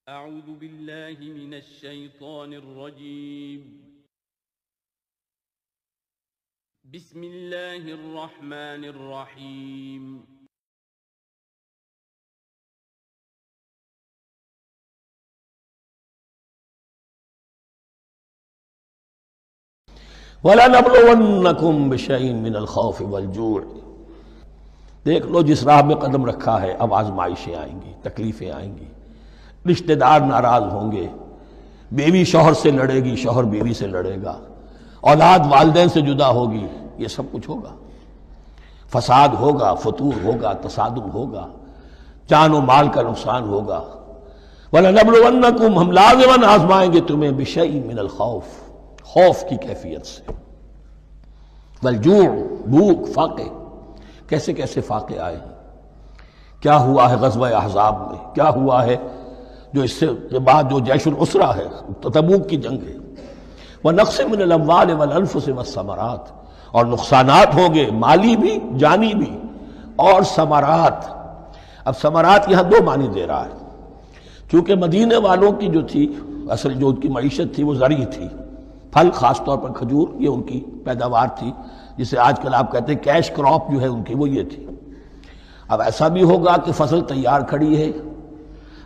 أعوذ بالله من الشيطان الرجيم. بسم الله الرحمن الرحيم. وَلَنَبْلُوَنَّكُمْ بِشَيْءٍ مِّنَ الْخَوْفِ وَالْجُوعِ۔ دیکھ لو جس راہ میں قدم رکھا ہے اب آزمائشیں آئیں گی، تکلیفیں آئیں گی، رشتہ دار ناراض ہوں گے، بیوی شوہر سے لڑے گی، شوہر بیوی سے لڑے گا، اولاد والدین سے جدا ہوگی، یہ سب کچھ ہوگا، فساد ہوگا، فتور ہوگا، تصادم ہوگا، جان و مال کا نقصان ہوگا۔ وَلَنَبْلُوَنَّكُمْ، ہم لازماً آزمائیں گے تمہیں بِشَيْءٍ مِّنَ الْخَوْفِ، خوف کی کیفیت سے، والجوع، بھوک، فاقے، کیسے کیسے فاقے آئے ہیں، کیا ہوا ہے غزوہ احزاب میں، کیا ہوا ہے جو اس سے بعد جو جیش العسرہ ہے، تبوک کی جنگ ہے۔ وَنَقْصٍ مِّنَ الْأَمْوَالِ وَالْأَنفُسِ وَالثَّمَرَاتِ، اور نقصانات ہوں گے، مالی بھی، جانی بھی، اور ثمرات۔ اب ثمرات یہاں دو معنی دے رہا ہے، چونکہ مدینے والوں کی جو تھی اصل جو ان کی معیشت تھی وہ زرعی تھی، پھل، خاص طور پر کھجور، یہ ان کی پیداوار تھی، جسے آج کل آپ کہتے ہیں کیش کراپ جو ہے ان کی، وہ یہ تھی۔ اب ایسا بھی ہوگا کہ فصل تیار کھڑی ہے،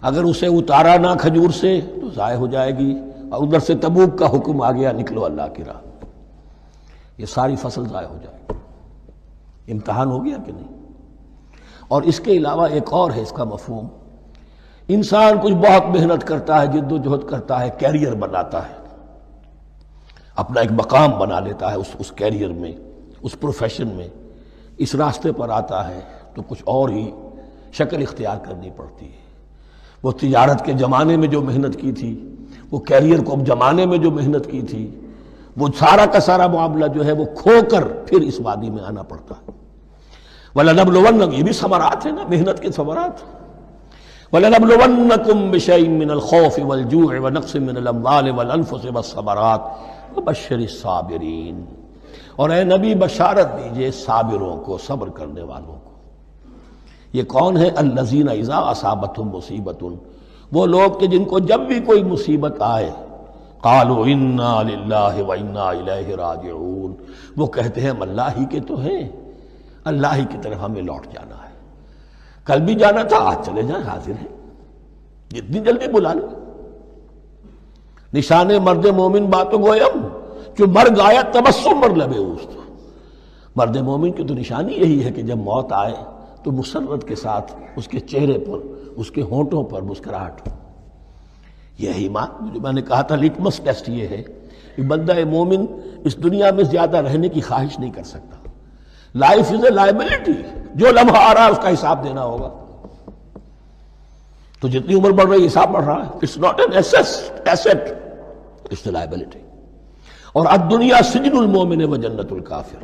اگر اسے اتارا نہ کھجور سے تو ضائع ہو جائے گی، اور ادھر سے تبوک کا حکم آ گیا، نکلو اللہ کی راہ، یہ ساری فصل ضائع ہو جائے گی۔ امتحان ہو گیا کہ نہیں؟ اور اس کے علاوہ ایک اور ہے اس کا مفہوم، انسان کچھ بہت محنت کرتا ہے، جد و جہد کرتا ہے، کیریئر بناتا ہے، اپنا ایک مقام بنا لیتا ہے اس کیریئر میں، اس پروفیشن میں، اس راستے پر آتا ہے تو کچھ اور ہی شکل اختیار کرنی پڑتی ہے۔ وہ تجارت کے زمانے میں جو محنت کی تھی، وہ کیریئر کو اب جمانے میں جو محنت کی تھی، وہ سارا کا سارا معاملہ جو ہے وہ کھو کر پھر اس وادی میں آنا پڑتا ہے۔ وَلَنَبْلُوَنَّكُمْ، یہ بھی ثمرات ہیں نا، محنت کے ثمرات۔ وَلَنَبْلُوَنَّكُمْ بِشَيْءٍ مِّنَ الْخَوْفِ وَالْجُوعِ وَنَقْصٍ مِّنَ الْأَمْوَالِ وَالْأَنفُسِ وَالثَّمَرَاتِ وَبَشِّرِ الصَّابِرِينَ، اور اے نبی بشارت دیجئے صابروں کو، صبر کرنے والوں کو۔ یہ کون ہے؟ الذین اذا اصابتہم مصیبۃ، وہ لوگ کہ جن کو جب بھی کوئی مصیبت آئے، قالوا انا للہ وانا الیہ راجعون، وہ کہتے ہیں ہم اللہ ہی کے تو ہیں، اللہ ہی کی طرف ہمیں لوٹ جانا ہے، کل بھی جانا تھا، آج چلے جائیں، حاضر ہیں، جتنی جلدی بلا لیں۔ نشان مرد مومن باتوں گویم، جو مرگ آیا تبسم مر لبے اوست، مرد مومن کی تو نشانی یہی ہے کہ جب موت آئے تو مسرت کے ساتھ اس کے چہرے پر، اس کے ہونٹوں پر مسکراہٹ ہو۔ یہی ایمان جو میں نے کہا تھا، لٹمس ٹیسٹ یہ ہے کہ بندہ مومن اس دنیا میں زیادہ رہنے کی خواہش نہیں کر سکتا۔ لائف از اے لائبلٹی، جو لمحہ آ رہا ہے اس کا حساب دینا ہوگا، تو جتنی عمر بڑھ رہی ہے حساب بڑھ رہا ہے۔ It's not an asset, it's a liability. اور الدنیا سجن المومن و جنت الکافر،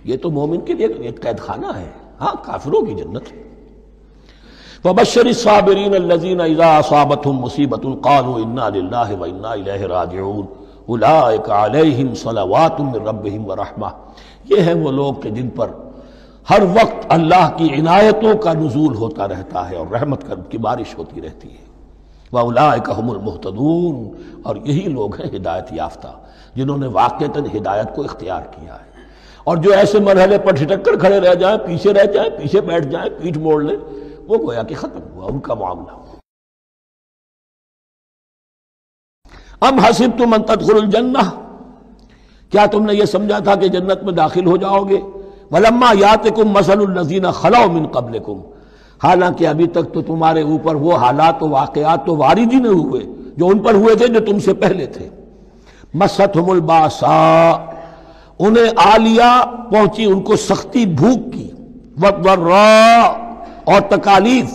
یہ تو مومن کے لیے ایک قید خانہ ہے، ہاں کافروں کی جنت ہے۔ وَبَشِّرِ الصَّابِرِينَ الَّذِينَ إِذَا أَصَابَتْهُمْ مُصِيبَةٌ قَالُوا إِنَّا لِلَّهِ وَإِنَّا إِلَيْهِ رَاجِعُونَ أُولَٰئِكَ عَلَيْهِمْ صَلَوَاتٌ مِّن رَّبِّهِمْ وَرَحْمَةٌ، یہ ہیں وہ لوگ کہ جن پر ہر وقت اللہ کی عنایتوں کا نزول ہوتا رہتا ہے اور رحمت کی بارش ہوتی رہتی ہے۔ وَأُولَٰئِكَ هُمُ الْمُهْتَدُونَ، اور یہی لوگ ہیں ہدایت یافتہ، جنہوں نے واقعتاً ہدایت کو اختیار کیا ہے۔ اور جو ایسے مرحلے پر ٹھٹک کر کھڑے رہ جائیں، پیچھے رہ جائیں، پیچھے بیٹھ جائیں، پیٹھ موڑ لیں، وہ گویا کہ ختم ہوا ان کا معاملہ۔ ام حسبتم ان تدخلوا الجنہ، کیا تم نے یہ سمجھا تھا کہ جنت میں داخل ہو جاؤ گے؟ ولما یاتکم مثل الذین خلوا من قبلکم، حالانکہ ابھی تک تو تمہارے اوپر وہ حالات و واقعات تو وارد ہی نہیں ہوئے جو ان پر ہوئے تھے جو تم سے پہلے تھے۔ مستہم الباساء، انہیں آ لیا، پہنچی ان کو سختی بھوک کی، والضراء، اور تکالیف،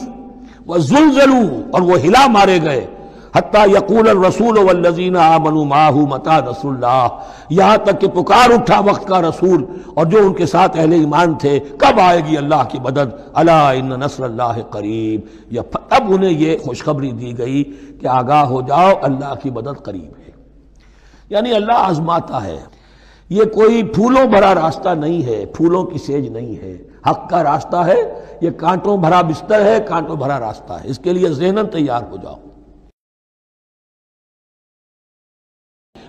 وزلزلوا، اور وہ ہلا مارے گئے، حتی یقول الرسول والذین آمنوا معہ متی نصر اللہ، یہاں تک کہ پکار اٹھا وقت کا رسول اور جو ان کے ساتھ اہل ایمان تھے، کب آئے گی اللہ کی مدد، الا ان نصر اللہ قریب، یا اب انہیں یہ خوشخبری دی گئی کہ آگاہ ہو جاؤ اللہ کی مدد قریب ہے۔ یعنی اللہ آزماتا ہے، یہ کوئی پھولوں بھرا راستہ نہیں ہے، پھولوں کی سیج نہیں ہے، حق کا راستہ ہے، یہ کانٹوں بھرا بستر ہے، کانٹوں بھرا راستہ ہے، اس کے لیے ذہناً تیار ہو جاؤ۔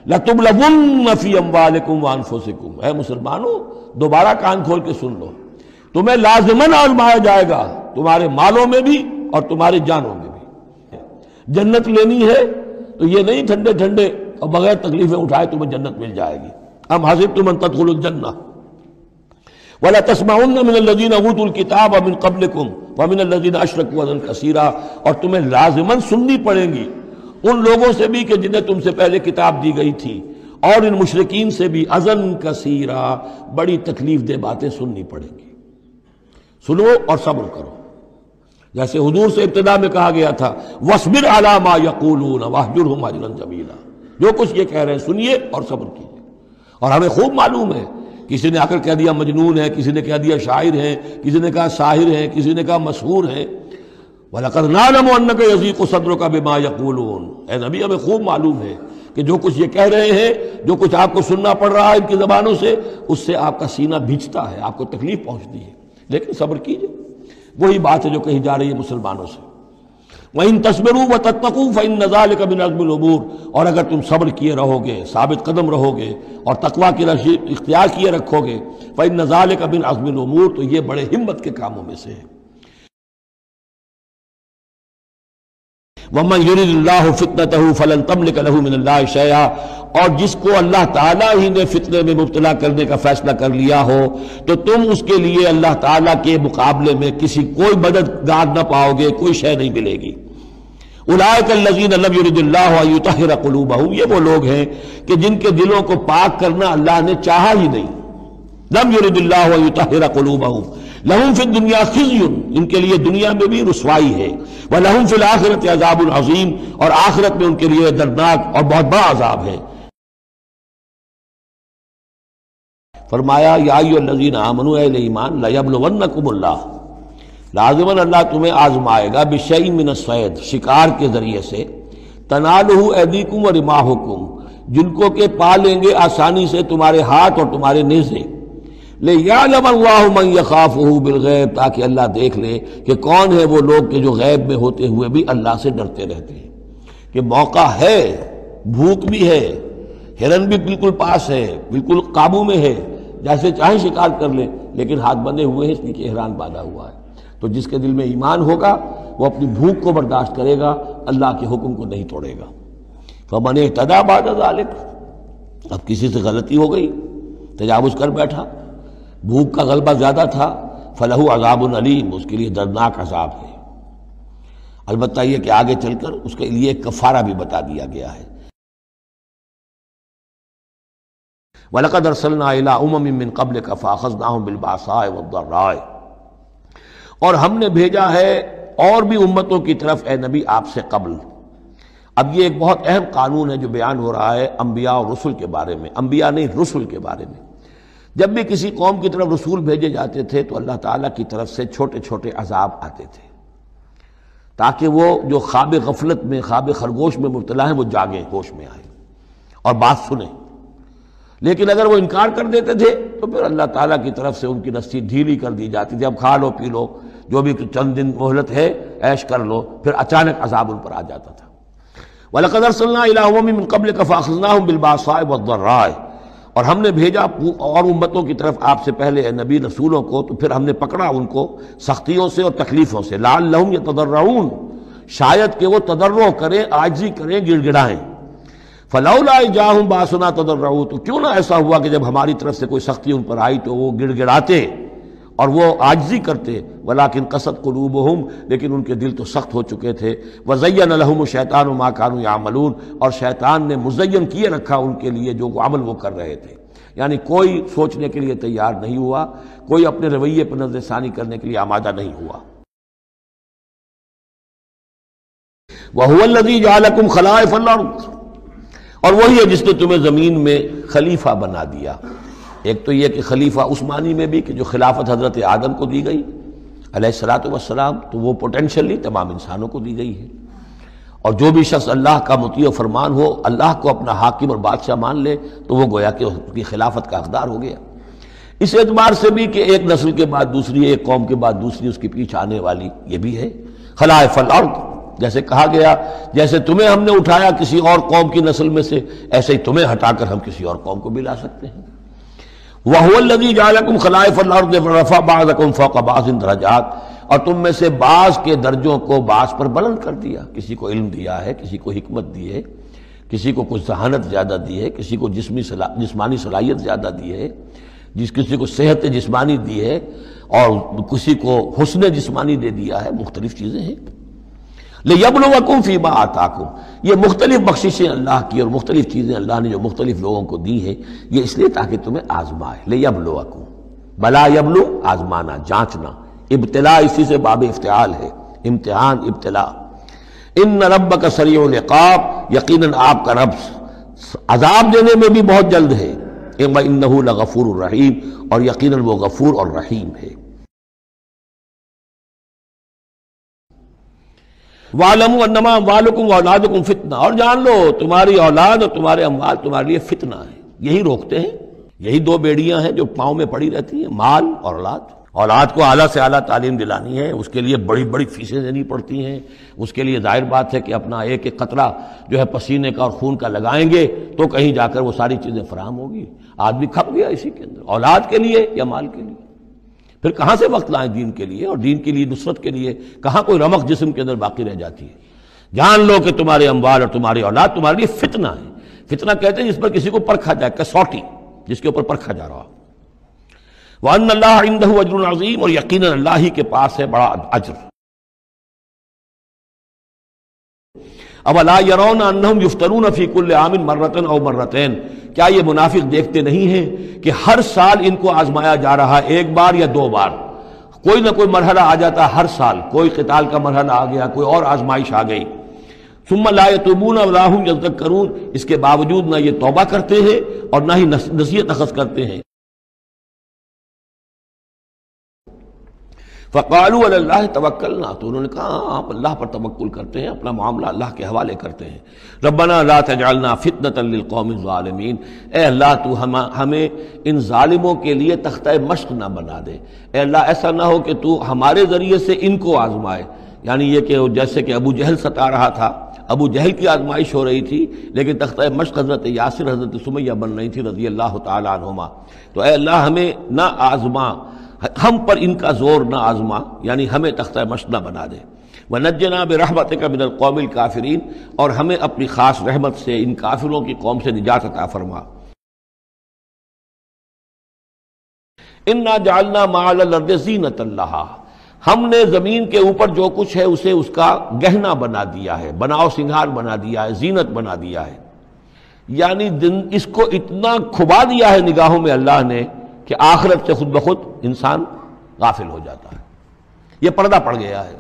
لَتُبْلَوُنَّ فِي أَمْوَالِكُمْ وَأَنفُسِكُمْ، اے مسلمانوں دوبارہ کان کھول کے سن لو، تمہیں لازماً آزمایا جائے گا، تمہارے مالوں میں بھی اور تمہاری جانوں میں بھی۔ جنت لینی ہے تو یہ نہیں ٹھنڈے ٹھنڈے اور بغیر تکلیفیں اٹھائے تمہیں جنت مل جائے گی۔ ام حسبتم ان تدخلوا الجنہ ولا تسمعن من الذین اوتوا الکتاب من قبلکم ومن الذین اشرکوا اذی کثیرا، اور تمہیں لازماً سننی پڑیں گی ان لوگوں سے بھی کہ جنہیں تم سے پہلے کتاب دی گئی تھی، اور ان مشرکین سے بھی اذن کثیرا، بڑی تکلیف دہ باتیں سننی پڑیں گی۔ سنو اور صبر کرو، جیسے حضور سے ابتدا میں کہا گیا تھا وَاصْبِرْ عَلَىٰ مَا يَقُولُونَ وَاهْجُرْهُمْ هَجْرًا جَمِيلًا، جو کچھ یہ کہہ رہے ہیں سنیے اور صبر کیجیے۔ اور ہمیں خوب معلوم ہے، کسی نے آ کر کہہ دیا مجنون ہے، کسی نے کہہ دیا شاعر ہے، کسی نے کہا ساحر ہے، کسی نے کہا مسحور ہے۔ وَلَقَدْ نَعْلَمُ أَنَّكَ يَضِيقُ صَدْرُكَ بِمَا يَقُولُونَ، اے نبی ہمیں خوب معلوم ہے کہ جو کچھ یہ کہہ رہے ہیں، جو کچھ آپ کو سننا پڑ رہا ہے ان کی زبانوں سے، اس سے آپ کا سینہ بھیجتا ہے، آپ کو تکلیف پہنچتی ہے، لیکن صبر کیجیے۔ وہی بات ہے جو کہی جا رہی ہے مسلمانوں سے، وَإِن تَصْبِرُوا وَتَتَّقُوا فَإِنَّ ذَلِكَ مِنْ عَزْمِ الْأُمُورِ، اور اگر تم صبر کیے رہو گے، ثابت قدم رہو گے اور تقویٰ کی راہ اختیار کیے رکھو گے، فَإِنَّ ذَلِكَ مِنْ عَزْمِ الْأُمُورِ، تو یہ بڑے ہمت کے کاموں میں سے ہے۔ وَمَنْ يُرِدِ اللَّهُ فِتْنَتَهُ فَلَنْ تَمْلِكَ لَهُ مِنَ اللَّهِ شَيْئًا، اور جس کو اللہ تعالیٰ ہی نے فتنے میں مبتلا کرنے کا فیصلہ کر لیا ہو تو تم اس کے لیے اللہ تعالیٰ کے مقابلے میں کوئی مددگار نہ پاؤ گے، کوئی شے نہیں ملے گی۔ اولئک الذین لم یرد اللہ ان یطہر قلوبہم، یہ وہ لوگ ہیں کہ جن کے دلوں کو پاک کرنا اللہ نے چاہا ہی نہیں۔ لم یرد اللہ ان یطہر قلوبہم لہم فی الدنیا خزی، ان کے لیے دنیا میں بھی رسوائی ہے، ولہم فی الآخرۃ عذاب عظیم، اور آخرت میں ان کے لیے دردناک اور بہت بڑا عذاب ہے۔ فرمایا یا ایھا الذین آمنوا، اے ایمان، لیبلونکم اللہ، لازماً اللہ تمہیں آزمائے گا، بشیء من الصید، شکار کے ذریعے سے، تنالہ ایدیکم ورماحکم، جن کو کہ پا لیں گے آسانی سے تمہارے ہاتھ اور تمہارے نیزے، لیعلم اللہ من یخافہ بالغیب، تاکہ اللہ دیکھ لے کہ کون ہے وہ لوگ کہ جو غیب میں ہوتے ہوئے بھی اللہ سے ڈرتے رہتے ہیں۔ کہ موقع ہے، بھوک بھی ہے، ہرن بھی بالکل پاس ہے، بالکل قابو میں ہے، جیسے چاہیں شکار کر لیں، لیکن ہاتھ بندھے ہوئے ہیں، اس لیے احرام باندھا ہوا ہے۔ تو جس کے دل میں ایمان ہوگا وہ اپنی بھوک کو برداشت کرے گا، اللہ کے حکم کو نہیں توڑے گا۔ فمن اہتدی بعد ذلک، اب کسی سے غلطی ہو گئی، تجاوز کر بیٹھا، بھوک کا غلبہ زیادہ تھا، فلہ عذاب علیم، اس کے لیے دردناک عذاب ہے۔ البتہ یہ کہ آگے چل کر اس کے لیے ایک کفارہ بھی بتا دیا گیا ہے۔ وَلَقَدْ أَرْسَلْنَا إِلَىٰ أُمَمٍ مِّن قَبْلِكَ فَأَخَذْنَاهُم بِالْبَأْسَاءِ وَالضَّرَّاءِ، اور ہم نے بھیجا ہے اور بھی امتوں کی طرف اے نبی آپ سے قبل۔ اب یہ ایک بہت اہم قانون ہے جو بیان ہو رہا ہے انبیاء اور رسل کے بارے میں، انبیاء نہیں رسل کے بارے میں۔ جب بھی کسی قوم کی طرف رسول بھیجے جاتے تھے تو اللہ تعالیٰ کی طرف سے چھوٹے چھوٹے عذاب آتے تھے، تاکہ وہ جو خواب غفلت میں، خواب خرگوش میں مبتلا ہیں، وہ جاگیں، ہوش میں آئیں اور بات سنیں۔ لیکن اگر وہ انکار کر دیتے تھے تو پھر اللہ تعالیٰ کی طرف سے ان کی رسی ڈھیلی کر دی جاتی تھی، اب کھا لو پی لو، جو بھی چند دن مہلت ہے عیش کر لو، پھر اچانک عذاب ان پر آ جاتا تھا۔ وَلَقَدْ أَرْسَلْنَا إِلَىٰ أُمَمٍ مِّن قَبْلِكَ فَأَخَذْنَاهُم بِالْبَأْسَاءِ وَالضَّرَّاءِ، اور ہم نے بھیجا اور امتوں کی طرف آپ سے پہلے اے نبی رسولوں کو، تو پھر ہم نے پکڑا ان کو سختیوں سے اور تکلیفوں سے، لعلہم یتضرعون، شاید کہ وہ تضرع کریں، عاجزی کریں، گڑ گڑائیں۔ فلولا اذ جاءہم باسنا تضرعوا، تو کیوں نہ ایسا ہوا کہ جب ہماری طرف سے کوئی سختی ان پر آئی تو وہ گڑ گڑاتے اور وہ عاجزی کرتے، ولکن قست قلوبہم، لیکن ان کے دل تو سخت ہو چکے تھے، وزین لہم الشیطان ما کانوا یعملون، اور شیطان نے مزین کیے رکھا ان کے لیے جو عمل وہ کر رہے تھے۔ یعنی کوئی سوچنے کے لیے تیار نہیں ہوا، کوئی اپنے رویے پر نظر ثانی کرنے کے لیے آمادہ نہیں ہوا۔ وَهُوَ الَّذِي جَعَلَكُمْ خَلَائِفَ الْأَرْضِ، اور وہی ہے جس نے تمہیں زمین میں خلیفہ بنا دیا۔ ایک تو یہ کہ خلیفہ اس معنی میں بھی کہ جو خلافت حضرت آدم کو دی گئی علیہ الصلوۃ والسلام، تو وہ پوٹینشلی تمام انسانوں کو دی گئی ہے، اور جو بھی شخص اللہ کا مطیع و فرمان ہو، اللہ کو اپنا حاکم اور بادشاہ مان لے، تو وہ گویا کہ اس کی خلافت کا حقدار ہو گیا۔ اس اعتبار سے بھی کہ ایک نسل کے بعد دوسری، ایک قوم کے بعد دوسری اس کے پیچھے آنے والی، یہ بھی ہے خلائف الارض، جیسے کہا گیا جیسے تمہیں ہم نے اٹھایا کسی اور قوم کی نسل میں سے، ایسے ہی تمہیں ہٹا کر ہم کسی اور قوم کو بھی لا سکتے ہیں۔ وَهُوَ الَّذِي جَعَلَكُمْ خَلَائِفَ الْأَرْضِ وَرَفَعَ بَعْضَكُمْ فَوْقَ بَعْضٍ دَرَجَاتٍ، اور تم میں سے بعض کے درجوں کو بعض پر بلند کر دیا، کسی کو علم دیا ہے، کسی کو حکمت دی ہے، کسی کو کچھ ذہانت زیادہ دی ہے، کسی کو جسمانی صلاحیت زیادہ دی ہے، کسی کو صحت جسمانی دی ہے، اور کسی کو حسن جسمانی دے دیا ہے، مختلف چیزیں ہیں۔ لِيَبْلُوَكُمْ فِي مَا آتَاكُمْ، یہ مختلف بخششیں اللہ کی اور مختلف چیزیں اللہ نے جو مختلف لوگوں کو دی ہیں، یہ اس لیے تاکہ تمہیں آزمائے۔ لِيَبْلُوَكُمْ، بلا یبلو آزمانا، جانچنا، ابتلاء اسی سے باب افتعال ہے، امتحان، ابتلاء۔ ان ربک سریع العقاب، یقیناً آپ کا رب عذاب دینے میں بھی بہت جلد ہے، وَإِنَّهُ لَغَفُورٌ الرحیم، اور یقیناً وہ غفور اور رحیم ہے۔ وَاعْلَمُوا أَنَّمَا أَمْوَالُكُمْ وَأَوْلَادُكُمْ فِتْنَةٌ، اور جان لو تمہاری اولاد اور تمہارے اموال تمہارے لیے فتنہ ہے، یہی روکتے ہیں، یہی دو بیڑیاں ہیں جو پاؤں میں پڑی رہتی ہیں، مال اور اولاد۔ اولاد کو اعلیٰ سے اعلیٰ تعلیم دلانی ہے، اس کے لیے بڑی بڑی فیسیں دینی پڑتی ہیں، اس کے لیے ظاہر بات ہے کہ اپنا ایک ایک قطرہ جو ہے پسینے کا اور خون کا لگائیں گے تو کہیں جا کر وہ ساری چیزیں فراہم ہوگی۔ آدمی کھپ گیا اسی کے اندر، اولاد کے لیے یا مال کے لیے، پھر کہاں سے وقت لائیں دین کے لیے، اور دین کے لیے نصرت کے لیے کہاں کوئی رمق جسم کے اندر باقی رہ جاتی ہے۔ جان لو کہ تمہارے اموال اور تمہاری اولاد تمہارے لیے فتنہ ہے۔ فتنہ کہتے ہیں جس پر کسی کو پرکھا جائے، کسوٹی جس کے اوپر پرکھا جا رہا ہو۔ وَأَنَّ اللَّهَ عِندَهُ أَجْرٌ عَظِيمٌ، اور یقیناً اللہ ہی کے پاس ہے بڑا اجر۔ أَوَلَا يَرَوْنَ أَنَّهُمْ يُفْتَنُونَ فِي كُلِّ عَامٍ مَرَّةً أَوْ مَرَّتَيْنِ، کیا یہ منافق دیکھتے نہیں ہیں کہ ہر سال ان کو آزمایا جا رہا ہے، ایک بار یا دو بار، کوئی نہ کوئی مرحلہ آ جاتا ہے ہر سال، کوئی قتال کا مرحلہ آ گیا، کوئی اور آزمائش آ گئی۔ ثم لا يتوبون ولا هم يذكرون، اس کے باوجود نہ یہ توبہ کرتے ہیں اور نہ ہی نصیحت اخذ کرتے ہیں۔ فقالوا علی اللہ توکلنا، تو انہوں نے کہا ہاں آپ اللہ پر توکل کرتے ہیں، اپنا معاملہ اللہ کے حوالے کرتے ہیں۔ ربنا لا تجعلنا فتنة للقوم الظالمین، اے اللہ تو ہمیں ان ظالموں کے لیے تختہ مشق نہ بنا دے، اے اللہ ایسا نہ ہو کہ تو ہمارے ذریعے سے ان کو آزمائے، یعنی یہ کہ جیسے کہ ابو جہل ستا رہا تھا، ابو جہل کی آزمائش ہو رہی تھی، لیکن تختہ مشق حضرت یاسر، حضرت سمیہ بن رہی تھی رضی اللہ تعالی عنہما، تو اے اللہ ہمیں نہ آزما، ہم پر ان کا زور نہ آزما، یعنی ہمیں تختہ مشق نہ بنا دے۔ وَنَجِّنَا بِرَحْمَتِكَ مِنَ الْقَوْمِ الْكَافِرِينَ، اور ہمیں اپنی خاص رحمت سے ان کافروں کی قوم سے نجات عطا فرما۔ إِنَّا جَعَلْنَا مَا عَلَى الْأَرْضِ زِينَةً لَهَا، ہم نے زمین کے اوپر جو کچھ ہے اسے اس کا گہنا بنا دیا ہے، بناؤ سنگھار بنا دیا ہے، زینت بنا دیا ہے، یعنی اس کو اتنا کھبا دیا ہے نگاہوں میں اللہ نے کہ آخرت سے خود بخود انسان غافل ہو جاتا ہے۔ یہ پردہ پڑ گیا ہے،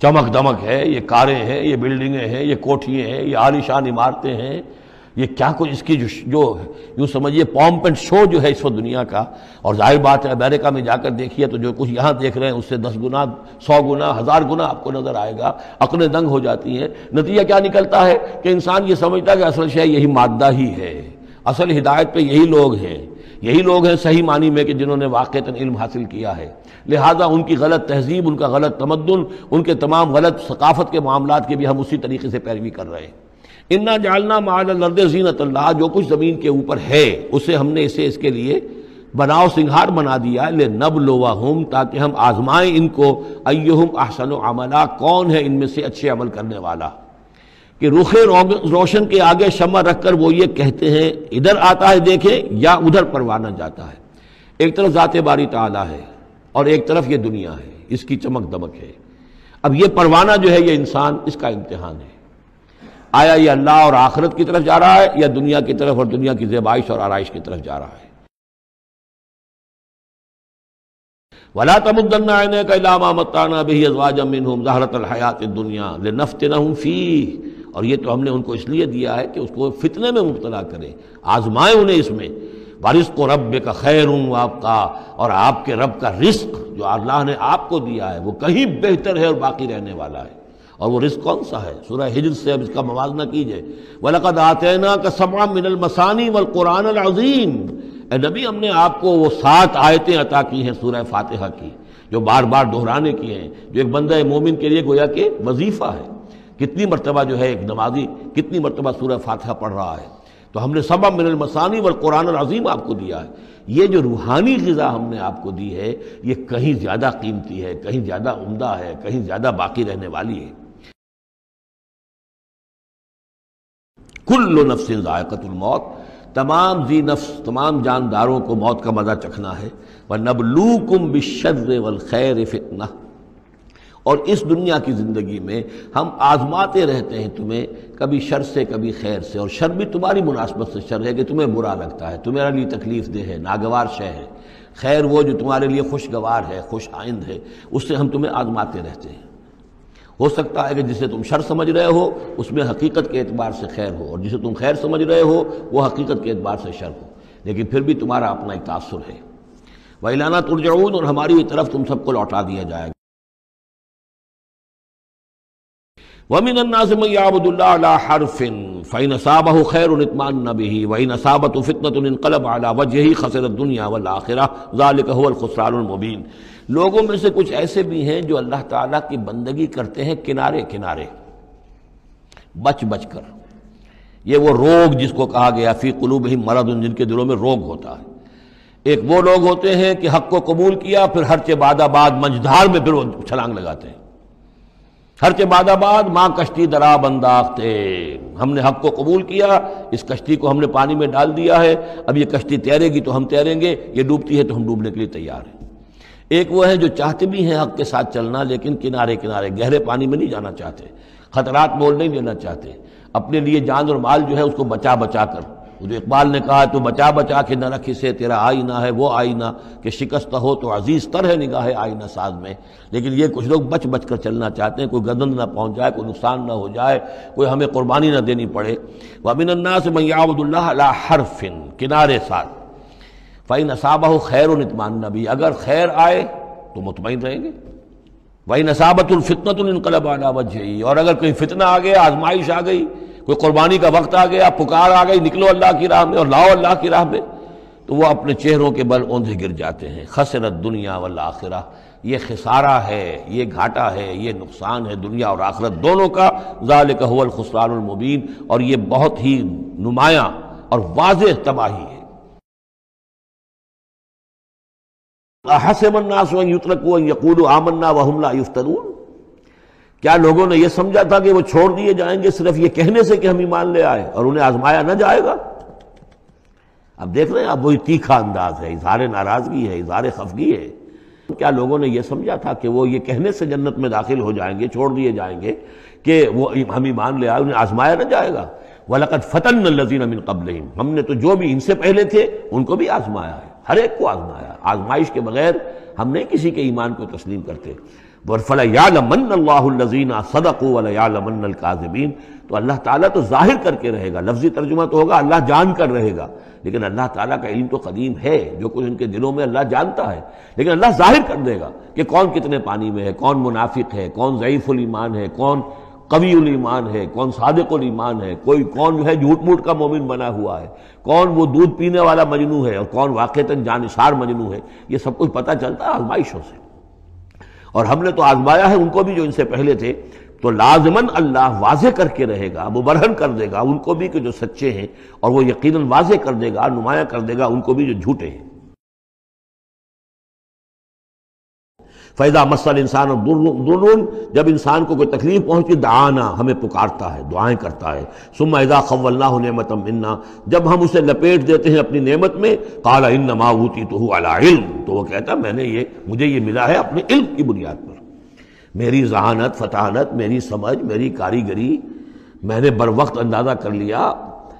چمک دمک ہے، یہ کاریں ہیں، یہ بلڈنگیں ہیں، یہ کوٹھیاں ہیں، یہ عالیشان عمارتیں ہیں، یہ کیا کچھ اس کی جو یوں سمجھیے پومپ اینڈ شو جو ہے اس وقت دنیا کا، اور ظاہر بات ہے امریکہ میں جا کر دیکھیے تو جو کچھ یہاں دیکھ رہے ہیں اس سے 10 گنا 100 گنا 1000 گنا آپ کو نظر آئے گا، عقلیں دنگ ہو جاتی ہیں۔ نتیجہ کیا نکلتا ہے کہ انسان یہ سمجھتا ہے کہ اصل شے یہی مادہ ہی ہے، اصل ہدایت پہ یہی لوگ ہیں، یہی لوگ ہیں صحیح معنی میں کہ جنہوں نے واقعتاً علم حاصل کیا ہے، لہٰذا ان کی غلط تہذیب، ان کا غلط تمدن، ان کے تمام غلط ثقافت کے معاملات کے بھی ہم اسی طریقے سے پیروی کر رہے ہیں۔ اِنَّا جَعَلْنَا مَا عَلَى الْأَرْضِ زِينَةً لَهَا، جو کچھ زمین کے اوپر ہے اسے ہم نے اس کے لیے بناؤ سنگھار بنا دیا ہے، لِنَبْلُوَهُمْ، تاکہ ہم آزمائیں ان کو، أَيُّهُمْ أَحْسَنُ عَمَلًا، کون ہے ان میں سے اچھے عمل کرنے والا، کہ رخ روشن کے آگے شمع رکھ کر وہ یہ کہتے ہیں ادھر آتا ہے دیکھیں یا ادھر پروانہ جاتا ہے، ایک طرف ذات باری تعالیٰ ہے اور ایک طرف یہ دنیا ہے، اس کی چمک دمک ہے۔ اب یہ پروانہ جو ہے یہ انسان، اس کا امتحان ہے، آیا یہ اللہ اور آخرت کی طرف جا رہا ہے یا دنیا کی طرف اور دنیا کی زیبائش اور آرائش کی طرف جا رہا ہے۔ وَلَا تَمُدَّنَّ عَيْنَيْكَ إِلَىٰ مَا مَتَّعْنَا بِهِ أَزْوَاجًا مِّنْهُمْ زَهْرَةَ الْحَيَاةِ الدُّنْيَا لِنَفْتِنَهُمْ فِيهِ، اور یہ تو ہم نے ان کو اس لیے دیا ہے کہ اس کو فتنے میں مبتلا کریں، آزمائیں انہیں اس میں۔ وَرِزْقُ رَبِّكَ خَيْرٌ وَأَبْقَىٰ، اور آپ کے رب کا رزق جو اللہ نے آپ کو دیا ہے وہ کہیں بہتر ہے اور باقی رہنے والا ہے۔ اور وہ رزق کون سا ہے؟ سورہ ہجر سے اب اس کا موازنہ کیجئے۔ وَلَقَدْ آتَيْنَاكَ سَبْعًا مِّنَ الْمَثَانِي وَالْقُرْآنَ الْعَظِيمِ، اے نبی ہم نے آپ کو وہ 7 آیتیں عطا کی ہیں سورہ فاتحہ کی، جو بار بار دہرانے کی ہیں، جو ایک بندہ مومن کے لیے گویا کہ وظیفہ ہے۔ کتنی مرتبہ جو ہے ایک نمازی کتنی مرتبہ سورہ فاتحہ پڑھ رہا ہے، تو ہم نے سبع من المثانی والقرآن العظیم آپ کو دیا ہے۔ یہ جو روحانی غذا ہم نے آپ کو دی ہے یہ کہیں زیادہ قیمتی ہے، کہیں زیادہ عمدہ ہے، کہیں زیادہ باقی رہنے والی ہے۔ کل نفس ذائقۃ الموت، تمام ذی نفس، تمام جانداروں کو موت کا مزہ چکھنا ہے۔ وَنَبْلُوكُمْ بِالشَّرِّ وَالْخَيْرِ فِتْنَةً، اور اس دنیا کی زندگی میں ہم آزماتے رہتے ہیں تمہیں، کبھی شر سے کبھی خیر سے، اور شر بھی تمہاری مناسبت سے شر ہے کہ تمہیں برا لگتا ہے، تمہارے لیے تکلیف دہ ہے، ناگوار شے ہے، خیر وہ جو تمہارے لیے خوشگوار ہے، خوش آئند ہے، اس سے ہم تمہیں آزماتے رہتے ہیں۔ ہو سکتا ہے کہ جسے تم شر سمجھ رہے ہو اس میں حقیقت کے اعتبار سے خیر ہو، اور جسے تم خیر سمجھ رہے ہو وہ حقیقت کے اعتبار سے شر ہو، لیکن پھر بھی تمہارا اپنا ایک تاثر ہے۔ وَإِلَيْنَا تُرْجَعُونَ، اور ہماری طرف تم سب کو لوٹا دیا جائے گا۔ وَمِنَ النَّاسِ مَن يَعْبُدُ اللَّهَ عَلَىٰ حَرْفٍ فَإِنْ أَصَابَهُ خَيْرٌ اطْمَأَنَّ بِهِ وَإِنْ أَصَابَتْهُ فِتْنَةٌ انقلب عَلَىٰ وَجْهِهِ خَسِرَ الدُّنْيَا وَالْآخِرَةَ ذَلِكَ هُوَ الْخُسْرَانُ الْمُبِينُ۔ لوگوں میں سے کچھ ایسے بھی ہیں جو اللہ تعالیٰ کی بندگی کرتے ہیں کنارے کنارے، بچ بچ کر۔ یہ وہ روگ جس کو کہا گیا فی قلوبہم مرض، جن کے دلوں میں روگ ہوتا ہے۔ ایک وہ لوگ ہوتے ہیں کہ حق کو قبول کیا، پھر ہر چہ بعد آباد منجدھار میں پھر وہ چھلانگ لگاتے ہیں۔ ہر چہ بعد آباد ماں کشتی دراب انداختے، ہم نے حق کو قبول کیا، اس کشتی کو ہم نے پانی میں ڈال دیا ہے، اب یہ کشتی تیرے گی تو ہم تیریں گے، یہ ڈوبتی ہے تو ہم ڈوبنے کے لیے تیار ہیں۔ ایک وہ ہے جو چاہتے بھی ہیں حق کے ساتھ چلنا، لیکن کنارے کنارے گہرے پانی میں نہیں جانا چاہتے، خطرات مول نہیں لینا چاہتے، اپنے لیے جان اور مال جو ہے اس کو بچا بچا کر۔ جو اقبال نے کہا تو بچا بچا کے نہ رکھ اسے، تیرا آئینہ ہے وہ آئینہ کہ شکست ہو تو عزیز تر ہے نگاہ آئینہ ساز میں۔ لیکن یہ کچھ لوگ بچ بچ کر چلنا چاہتے ہیں، کوئی گردن نہ پہنچ جائے، کوئی نقصان نہ ہو جائے، کوئی ہمیں قربانی نہ دینی پڑے۔ وَمِنَ النَّاسِ مَن يَعْبُدُ اللَّهَ عَلَىٰ حَرْفٍ، کنارے ساتھ۔ فَإِنْ أَصَابَهُ خَيْرٌ اطْمَأَنَّ بِهِ، اگر خیر آئے تو مطمئن رہیں گے۔ وَإِنْ أَصَابَتْهُ الْفِتْنَةُ انقلب عَلَىٰ وَجْهِهِ، اور اگر کوئی فتنہ آ گیا، آزمائش آ گئی، کوئی قربانی کا وقت آ گیا، پکار آ گئی، نکلو اللہ کی راہ میں اور لاؤ اللہ کی راہ میں، تو وہ اپنے چہروں کے بل اوندھے گر جاتے ہیں۔ خسرت الدنیا والآخرہ، یہ خسارہ ہے، یہ گھاٹا ہے، یہ نقصان ہے دنیا اور آخرت دونوں کا۔ ذالک هو الخسران المبین، اور یہ بہت ہی نمایاں اور واضح تباہی ہے۔ احسب الناس ان یترکوا ان یقولوا آمنا وهم لا یفتنون، کیا لوگوں نے یہ سمجھا تھا کہ وہ چھوڑ دیے جائیں گے صرف یہ کہنے سے کہ ہم ایمان لے آئے، اور انہیں آزمایا نہ جائے گا؟ اب دیکھ رہے ہیں، اب وہی تیکھا انداز ہے، اظہار ناراضگی ہے، اظہار خفگی ہے۔ کیا لوگوں نے یہ سمجھا تھا کہ وہ یہ کہنے سے جنت میں داخل ہو جائیں گے، چھوڑ دیے جائیں گے کہ وہ ہم ایمان لے آئے، انہیں آزمایا نہ جائے گا؟ وَلَقَدْ فَتَنَّا الَّذِينَ مِن قَبْلِهِمْ، ہم نے تو جو بھی ان سے پہلے تھے ان کو بھی آزمایا ہے، ہر ایک کو آزمایا۔ آزمائش کے بغیر ہم نہیں کسی کے ایمان کو تسلیم کرتے۔ فَلَيَعْلَمَنَّ اللَّهُ الَّذِينَ صَدَقُوا وَلَيَعْلَمَنَّ الْكَاذِبِينَ، تو اللہ تعالیٰ تو ظاہر کر کے رہے گا، لفظی ترجمہ تو ہوگا اللہ جان کر رہے گا، لیکن اللہ تعالیٰ کا علم تو قدیم ہے، جو کچھ ان کے دلوں میں اللہ جانتا ہے، لیکن اللہ ظاہر کر دے گا کہ کون کتنے پانی میں ہے، کون منافق ہے، کون ضعیف الایمان ہے، کون قوی الایمان ہے، کون صادق الایمان ہے، کون جو ہے جھوٹ موٹ کا مومن بنا ہوا ہے، کون وہ دودھ پینے والا مجنو ہے، اور کون واقعتاً جانثار مجنو ہے۔ یہ سب کچھ پتہ چلتا ہے آزمائشوں سے، اور ہم نے تو آزمایا ہے ان کو بھی جو ان سے پہلے تھے، تو لازماً اللہ واضح کر کے رہے گا، مبرہن کر دے گا ان کو بھی کہ جو سچے ہیں، اور وہ یقیناً واضح کر دے گا، نمایاں کر دے گا ان کو بھی جو جھوٹے ہیں۔ فَإِذَا مَسَّ الْإِنسَانَ ضُرٌّ، جب انسان کو کوئی تکلیف پہنچی، دعانا، ہمیں پکارتا ہے، دعائیں کرتا ہے۔ ثُمَّ إِذَا خَوَّلْنَاهُ نِعْمَةً مِنَّا، جب ہم اسے لپیٹ دیتے ہیں اپنی نعمت میں، قَالَ إِنَّمَا أُوتِيتُهُ عَلَىٰ عِلْمٍ، تو وہ کہتا مجھے یہ ملا ہے اپنے علم کی بنیاد پر، میری ذہانت، فطانت، میری سمجھ، میری کاریگری، میں نے بر وقت اندازہ کر لیا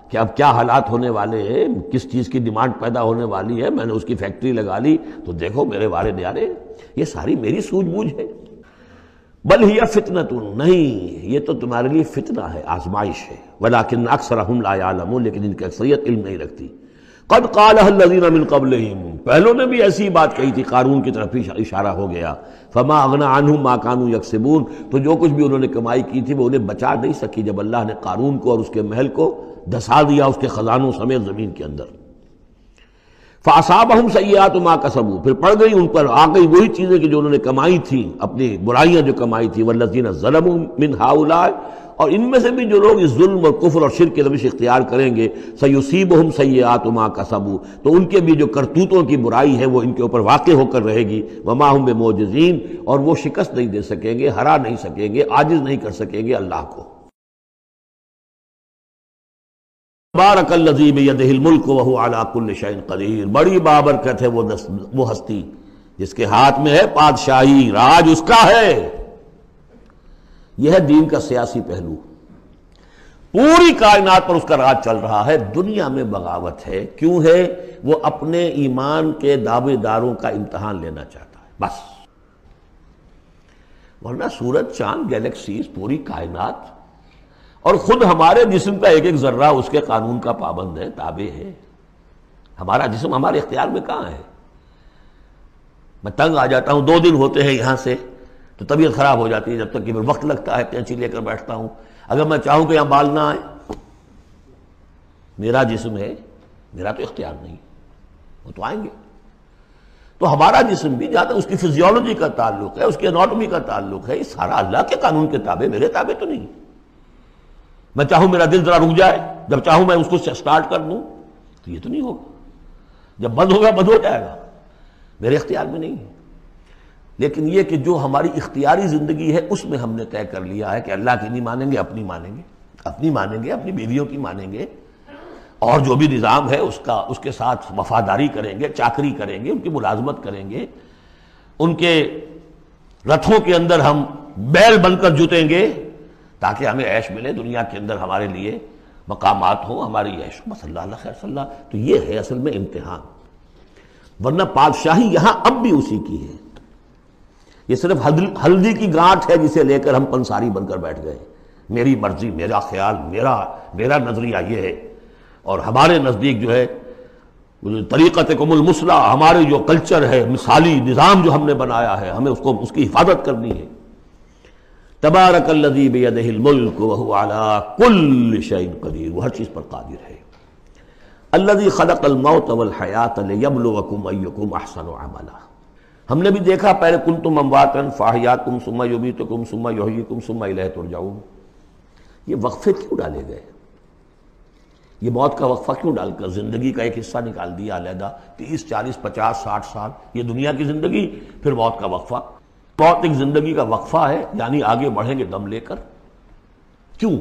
کہ اب کیا حالات ہونے والے ہیں، کس چیز کی ڈیمانڈ پیدا ہونے والی ہے، میں نے اس کی فیکٹری لگا لی، تو دیکھو میرے وارے نیارے، یہ ساری میری سوجھ بوجھ ہے۔ بل ہی فتنۃ، نہیں، یہ تو تمہارے لیے فتنہ ہے، آزمائش ہے۔ ولکن اکثرہم لا یعلمون، لیکن ان کی اکثریت علم نہیں رکھتی۔ قد قالها الذین من قبلہم، پہلوں نے بھی ایسی بات کہی تھی، قارون کی طرف اشارہ ہو گیا۔ فما اغنی عنہم ما کانوا یکسبون، تو جو کچھ بھی انہوں نے کمائی کی تھی وہ انہیں بچا نہیں سکی جب اللہ نے قارون کو اور اس کے محل کو دھسا دیا اس کے خزانوں سمیت زمین کے اندر۔ فَأَصَابَهُمْ سَيِّئَاتُ مَا كَسَبُوا، پھر پڑ گئی ان پر، آ گئی وہی چیزیں کہ جو انہوں نے کمائی تھیں، اپنی برائیاں جو کمائی تھیں، وَالَّذِينَ ظَلَمُوا مِنْ هَؤُلَاءِ، اور ان میں سے بھی جو لوگ اس ظلم اور کفر اور شرک کے روش اختیار کریں گے، سَيُصِيبُهُمْ سَيِّئَاتُ مَا كَسَبُوا، تو ان کے بھی جو کرتوتوں کی برائی ہے وہ ان کے اوپر واقع ہو کر رہے گی، وَمَا هُمْ بِمُعْجِزِينَ، اور وہ شکست نہیں دے سکیں گے، ہرا نہیں سکیں گے، عاجز نہیں کر سکیں گے اللہ کو۔ تبارک الذی بیدہ الملک وہو علی کل شیء قدیر، بڑی بابرکت ہے وہ ہستی جس کے ہاتھ میں ہے بادشاہی، راج اس کا ہے۔ یہ ہے دین کا سیاسی پہلو، پوری کائنات پر اس کا راج چل رہا ہے۔ دنیا میں بغاوت ہے، کیوں ہے؟ وہ اپنے ایمان کے دعوے داروں کا امتحان لینا چاہتا ہے بس، ورنہ سورج، چاند، گیلیکسیز، پوری کائنات اور خود ہمارے جسم کا ایک ایک ذرہ اس کے قانون کا پابند ہے، تابع ہے۔ ہمارا جسم ہمارے اختیار میں کہاں ہے؟ میں تنگ آ جاتا ہوں، 2 دن ہوتے ہیں یہاں سے تو طبیعت خراب ہو جاتی ہے، جب تک کہ وقت لگتا ہے کینچی لے کر بیٹھتا ہوں۔ اگر میں چاہوں کہ یہاں بال نہ آئے، میرا جسم ہے، میرا تو اختیار نہیں، وہ تو آئیں گے۔ تو ہمارا جسم بھی جہاں تک اس کی فزیولوجی کا تعلق ہے، اس کی اناٹومی کا تعلق ہے، یہ سارا اللہ کے قانون کے تابع، میرے تابع تو نہیں۔ میں چاہوں میرا دل ذرا رک جائے، جب چاہوں میں اس کو سٹارٹ کر دوں تو یہ تو نہیں ہوگا، جب بند ہوگا بند ہو جائے گا، میرے اختیار میں نہیں ہے۔ لیکن یہ کہ جو ہماری اختیاری زندگی ہے اس میں ہم نے طے کر لیا ہے کہ اللہ کی نہیں مانیں گے، اپنی مانیں گے، اپنی مانیں گے، اپنی بیویوں کی مانیں گے، اور جو بھی نظام ہے اس کے ساتھ وفاداری کریں گے، چاکری کریں گے، ان کی ملازمت کریں گے، ان کے رتھوں کے اندر ہم بیل بن کر جتیں گے تاکہ ہمیں عیش ملے، دنیا کے اندر ہمارے لیے مقامات ہوں، ہماری عیش، بس اللہ خیر صلی اللہ۔ تو یہ ہے اصل میں امتحان، ورنہ بادشاہی یہاں اب بھی اسی کی ہے۔ یہ صرف ہلدی کی گانٹھ ہے جسے لے کر ہم پنساری بن کر بیٹھ گئے، میری مرضی، میرا خیال، میرا نظریہ یہ ہے، اور ہمارے نزدیک جو ہے طریقتکم المثلی، ہمارے جو کلچر ہے، مثالی نظام جو ہم نے بنایا ہے، ہمیں اس کی حفاظت کرنی ہے۔ تبارک الذی بیدہ الملک وہو علی کل شیء قدیر، وہ ہر چیز پر قادر ہے۔ الذی خلق الموت والحیاۃ لیبلوکم ایکم احسن عملا، ہم نے بھی دیکھا پہلے کنتم امواتا فاحیاکم ثم یمیتکم ثم یحییکم ثم الیہ ترجعون، یہ وقفے کیوں ڈالے گئے؟ یہ موت کا وقفہ کیوں ڈال کر زندگی کا ایک حصہ نکال دیا علیحدہ، 30 40 50 60 سال یہ دنیا کی زندگی، پھر موت کا وقفہ۔ موت ایک زندگی کا وقفہ ہے، یعنی آگے بڑھیں گے دم لے کر، کیوں؟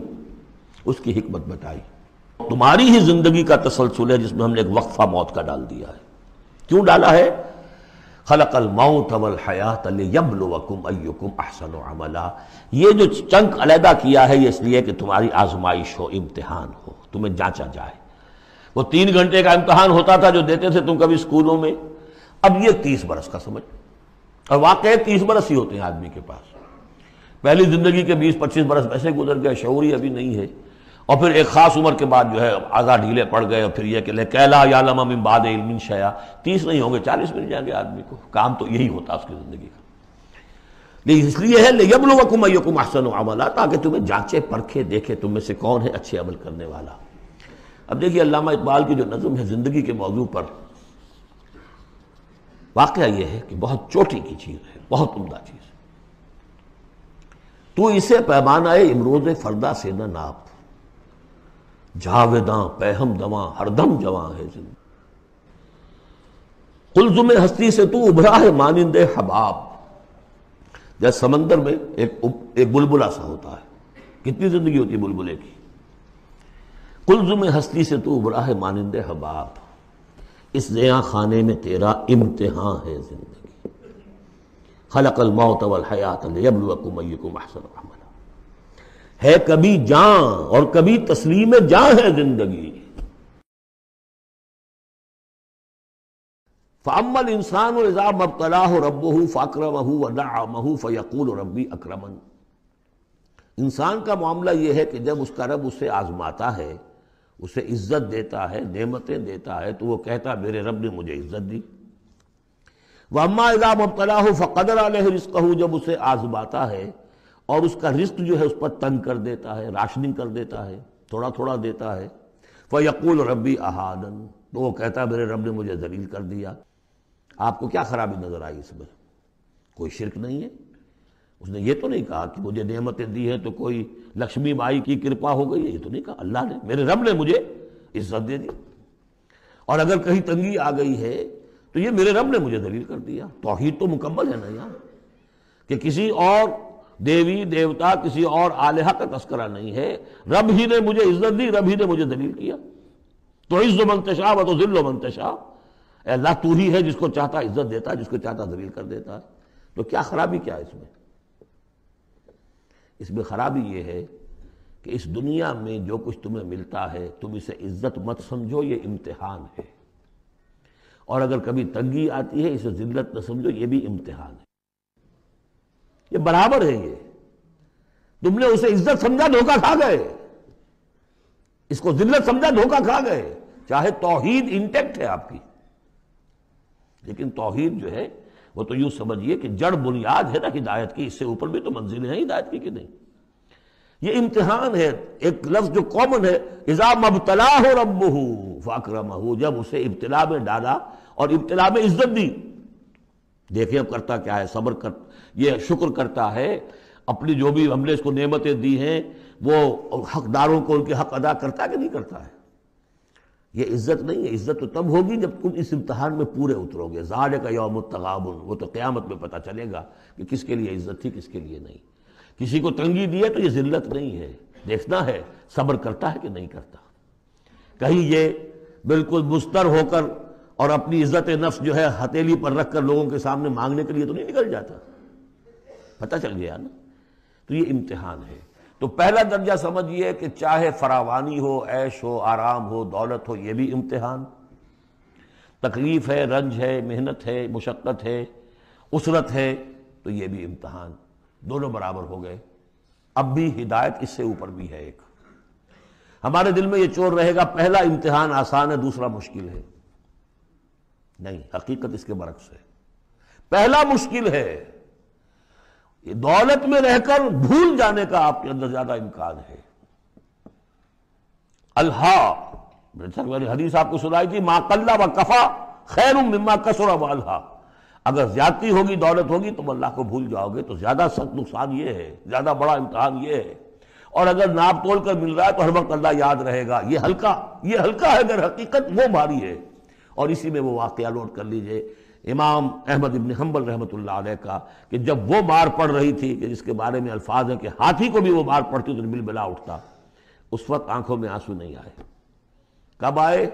اس کی حکمت بتائی۔ تمہاری ہی زندگی کا تسلسل ہے جس میں ہم نے ایک وقفہ موت کا ڈال دیا ہے۔ کیوں ڈالا ہے؟ خلق الموت والحیاۃ لیبلوکم ایکم احسن عملا، یہ جو چنک علیحدہ کیا ہے یہ اس لیے کہ تمہاری آزمائش ہو، امتحان ہو، تمہیں جانچا جائے۔ وہ 3 گھنٹے کا امتحان ہوتا تھا جو دیتے تھے تم کبھی اسکولوں میں، اب یہ 30 برس کا سمجھ، اور واقعی 30 برس ہی ہوتے ہیں آدمی کے پاس۔ پہلی زندگی کے 20-25 برس ویسے گزر گئے، شعوری ابھی نہیں ہے، اور پھر ایک خاص عمر کے بعد جو ہے اعضاء ڈھیلے پڑ گئے، اور پھر یہ کہ لکیٰ لا یعلم من بعد علم شیئا، 30 نہیں ہوں گے 40 مل جائیں گے آدمی کو، کام تو یہی ہوتا اس کی زندگی کا۔ لیکن اس لیے ہے لیبلوکم ایکم احسن عملا، تاکہ تمہیں جانچے پرکھے دیکھے تم میں سے کون ہے اچھے عمل کرنے والا۔ اب دیکھیے علامہ اقبال کی جو نظم ہے زندگی کے موضوع پر، واقعہ یہ ہے کہ بہت چوٹی کی چیز ہے، بہت عمدہ چیز ہے۔ تو اسے پیمانہ امروز فردا سے نہ ناپ، جاویداں پہم دواں ہر دم جواں ہے زندگی، قلزم ہستی سے تو ابھرا ہے مانند حباب، جیسے سمندر میں ایک بلبلا سا ہوتا ہے، کتنی زندگی ہوتی ہے بلبلے کی، قلزم ہستی سے تو ابھرا ہے مانند حباب، اس زیاں خانے میں تیرا امتحان ہے زندگی، خلق الموت والحیاۃ لیبلوکم ایکم احسن عملا، ہے کبھی جاں اور کبھی تسلیم جاں ہے زندگی۔ فَأَمَّا الْإِنسَانُ إِذَا مَا ابْتَلَاهُ رَبُّهُ فَأَكْرَمَهُ وَنَعَّمَهُ فَيَقُولُ رَبِّي أَكْرَمَنِ، انسان کا معاملہ یہ ہے کہ جب اس کا رب اسے آزماتا ہے، اسے عزت دیتا ہے، نعمتیں دیتا ہے، تو وہ کہتا میرے رب نے مجھے عزت دی۔ وَأَمَّا إِذَا مَا ابْتَلَاهُ فَقَدَرَ عَلَيْهِ رِزْقَهُ، جب اسے آزماتا ہے اور اس کا رزق جو ہے اس پر تنگ کر دیتا ہے، راشننگ کر دیتا ہے، تھوڑا تھوڑا دیتا ہے، فَيَقُولُ رَبِّي أَهَانَنِ، تو وہ کہتا ہے میرے رب نے مجھے ذلیل کر دیا۔ آپ کو کیا خرابی نظر آئی اس میں؟ کوئی شرک نہیں ہے۔ اس نے یہ تو نہیں کہا کہ مجھے نعمتیں دی ہیں تو کوئی لکشمی مائی کی کرپا ہو گئی ہے، یہ تو نہیں کہا۔ اللہ نے، میرے رب نے مجھے عزت دے دی، اور اگر کہیں تنگی آ گئی ہے تو یہ میرے رب نے مجھے ذلیل کر دیا۔ توحید تو مکمل ہے نا یہاں، کہ کسی اور دیوی دیوتا کسی اور الہہ کا تذکرہ نہیں ہے، رب ہی نے مجھے عزت دی، رب ہی نے مجھے ذلیل کیا۔ تو عز من تشاء و تذل من تشاء، اے اللہ تو ہی ہے جس کو چاہتا عزت دیتا ہے، جس کو چاہتا ذلیل کر دیتا ہے۔ تو کیا خرابی کیا ہے اس میں؟ اس میں خرابی یہ ہے کہ اس دنیا میں جو کچھ تمہیں ملتا ہے تم اسے عزت مت سمجھو، یہ امتحان ہے، اور اگر کبھی تنگی آتی ہے اسے ذلت نہ سمجھو، یہ بھی امتحان ہے۔ یہ برابر ہے، یہ تم نے اسے عزت سمجھا دھوکہ کھا گئے، اس کو ذلت سمجھا دھوکہ کھا گئے۔ چاہے توحید انٹیکٹ ہے آپ کی، لیکن توحید جو ہے وہ تو یوں سمجھیے کہ جڑ بنیاد ہے نا ہدایت کی، اس سے اوپر بھی تو منزلیں ہیں ہدایت کی کہ نہیں؟ یہ امتحان ہے۔ ایک لفظ جو کامن ہے، اذا مبتلاہ ربہ فاکرمہ، جب اسے ابتلا میں ڈالا اور ابتلا میں عزت دی۔ دیکھیں اب کرتا کیا ہے، صبر کر، یہ شکر کرتا ہے، اپنی جو بھی ہم نے اس کو نعمتیں دی ہیں وہ حقداروں کو ان کے حق ادا کرتا ہے کہ نہیں کرتا ہے؟ یہ عزت نہیں ہے، عزت تو تب ہوگی جب تم اس امتحان میں پورے اترو گے۔ ذالک یوم التغابن، وہ تو قیامت میں پتہ چلے گا کہ کس کے لیے عزت تھی کس کے لیے نہیں۔ کسی کو تنگی دی ہے تو یہ ذلت نہیں ہے، دیکھنا ہے صبر کرتا ہے کہ نہیں کرتا۔ کہیں یہ بالکل مستر ہو کر اور اپنی عزت نفس جو ہے ہتھیلی پر رکھ کر لوگوں کے سامنے مانگنے کے لیے تو نہیں نکل جاتا، پتہ چل گیا نا۔ تو یہ امتحان ہے۔ تو پہلا درجہ سمجھیے کہ چاہے فراوانی ہو، عیش ہو، آرام ہو، دولت ہو، یہ بھی امتحان، تکلیف ہے، رنج ہے، محنت ہے، مشقت ہے، اسرت ہے، تو یہ بھی امتحان، دونوں برابر ہو گئے۔ اب بھی ہدایت اس سے اوپر بھی ہے ایک۔ ہمارے دل میں یہ چور رہے گا پہلا امتحان آسان ہے دوسرا مشکل ہے، نہیں، حقیقت اس کے برعکس ہے۔ پہلا مشکل ہے، یہ دولت میں رہ کر بھول جانے کا آپ کے اندر زیادہ امکان ہے۔ میں نے حدیث آپ کو سنائی تھی، ما قل و کفا خیر مما کثر و الہا، اگر زیادتی ہوگی دولت ہوگی تم اللہ کو بھول جاؤ گے تو زیادہ سخت نقصان یہ ہے، زیادہ بڑا امتحان یہ ہے۔ اور اگر ناپ تول کر مل رہا ہے تو ہر وقت اللہ یاد رہے گا، یہ ہلکا ہے، اگر حقیقت وہ بھاری ہے۔ اور اسی میں وہ واقعہ نوٹ کر لیجئے امام احمد ابن حنبل رحمۃ اللہ علیہ کا، کہ جب وہ مار پڑ رہی تھی کہ جس کے بارے میں الفاظ ہیں کہ ہاتھی کو بھی وہ مار پڑتی تو بل بلا اٹھتا، اس وقت آنکھوں میں آنسو نہیں آئے۔ کب آئے؟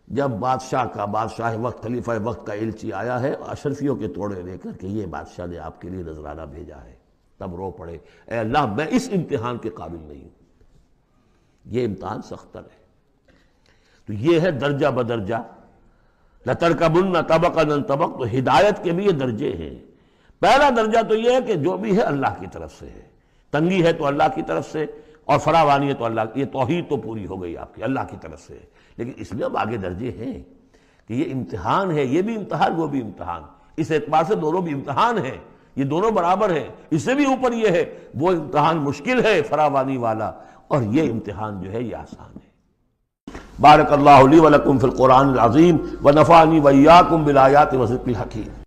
جب بادشاہ وقت، خلیفہ وقت کا ایلچی آیا ہے اشرفیوں کے توڑے لے کر کہ یہ بادشاہ نے آپ کے لیے نذرانہ بھیجا ہے، تب رو پڑے، اے اللہ میں اس امتحان کے قابل نہیں ہوں۔ یہ امتحان سختر ہے۔ تو یہ ہے درجہ بدرجہ، لَتَرْكَبُنَّ طَبَقًا عَنْ طَبَقٍ، تو ہدایت کے بھی یہ درجے ہیں۔ پہلا درجہ تو یہ ہے کہ جو بھی ہے اللہ کی طرف سے ہے، تنگی ہے تو اللہ کی طرف سے، اور فراوانی ہے تو اللہ، یہ توحید تو پوری ہو گئی آپ کی، اللہ کی طرف سے۔ لیکن اس میں اب آگے درجے ہیں کہ یہ امتحان ہے، یہ بھی امتحان وہ بھی امتحان، اس اعتبار سے دونوں بھی امتحان ہیں، یہ دونوں برابر ہیں۔ اس سے بھی اوپر یہ ہے، وہ امتحان مشکل ہے فراوانی والا، اور یہ امتحان جو ہے یہ آسان ہے۔ بارک اللہ لی ولکم فی القرآن العظیم ونفعنی وإیاکم بالآیات والذکر الحکیم۔